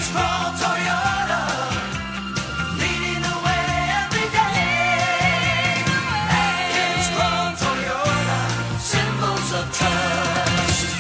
Strong Toyota, leading the way every day. And strong Toyota, symbols of trust.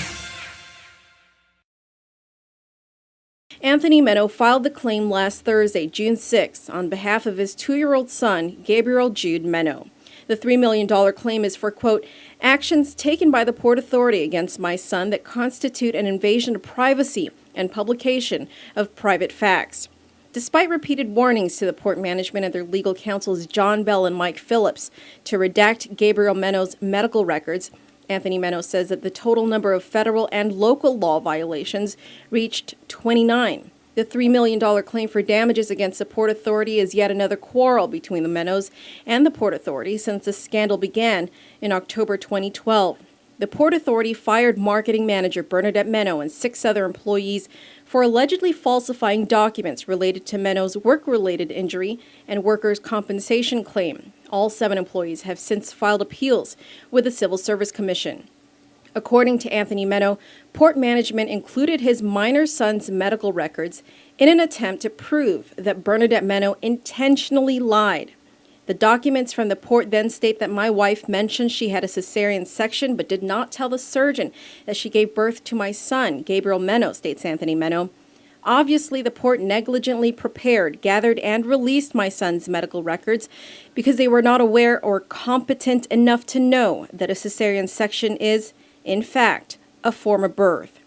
Anthony MENO filed the claim last Thursday, June 6, on behalf of his 2-year-old son, Gabriel Jude MENO. The $3 million claim is for, quote, actions taken by the Port Authority against my son that constitute an invasion of privacy and publication of private facts. Despite repeated warnings to the port management and their legal counsels John Bell and Mike Phillips to redact Gabriel MENO's medical records, Anthony MENO says that the total number of federal and local law violations reached 29. The $3 million claim for damages against the Port Authority is yet another quarrel between the MENOs and the Port Authority since the scandal began in October 2012. The Port Authority fired marketing manager Bernadette MENO and 6 other employees for allegedly falsifying documents related to MENO's work-related injury and workers' compensation claim. All 7 employees have since filed appeals with the Civil Service Commission. According to Anthony MENO, port management included his minor son's medical records in an attempt to prove that Bernadette MENO intentionally lied. The documents from the port then state that my wife mentioned she had a cesarean section but did not tell the surgeon that she gave birth to my son, Gabriel MENO, states Anthony MENO. Obviously, the port negligently prepared, gathered, and released my son's medical records because they were not aware or competent enough to know that a cesarean section is, in fact, a form of birth.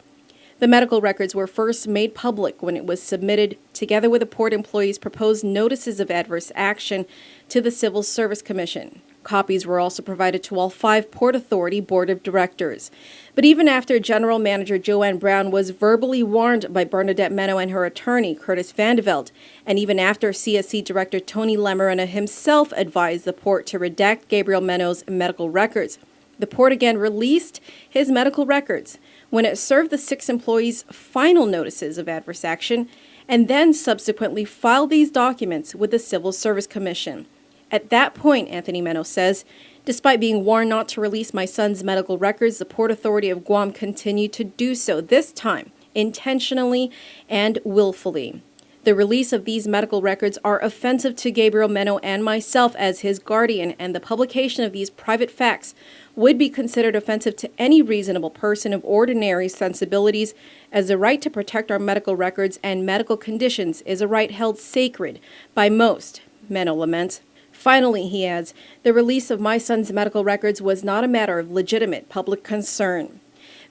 The medical records were first made public when it was submitted, together with the port employees' proposed notices of adverse action, to the Civil Service Commission. Copies were also provided to all 5 Port Authority Board of Directors. But even after General Manager Joanne Brown was verbally warned by Bernadette MENO and her attorney, Curtis Vandeveld, and even after CSC Director Tony Lamarina himself advised the port to redact Gabriel MENO's medical records, the port again released his medical records when it served the 6 employees final notices of adverse action and then subsequently filed these documents with the Civil Service Commission. At that point, Anthony MENO says, despite being warned not to release my son's medical records, the Port Authority of Guam continued to do so, this time intentionally and willfully. The release of these medical records are offensive to Gabriel MENO and myself as his guardian, and the publication of these private facts would be considered offensive to any reasonable person of ordinary sensibilities, as the right to protect our medical records and medical conditions is a right held sacred by most, MENO laments. Finally, he adds, the release of my son's medical records was not a matter of legitimate public concern.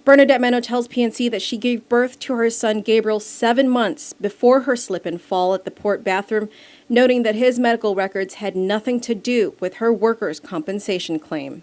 Bernadette MENO tells PNC that she gave birth to her son Gabriel 7 months before her slip and fall at the port bathroom, noting that his medical records had nothing to do with her workers' compensation claim.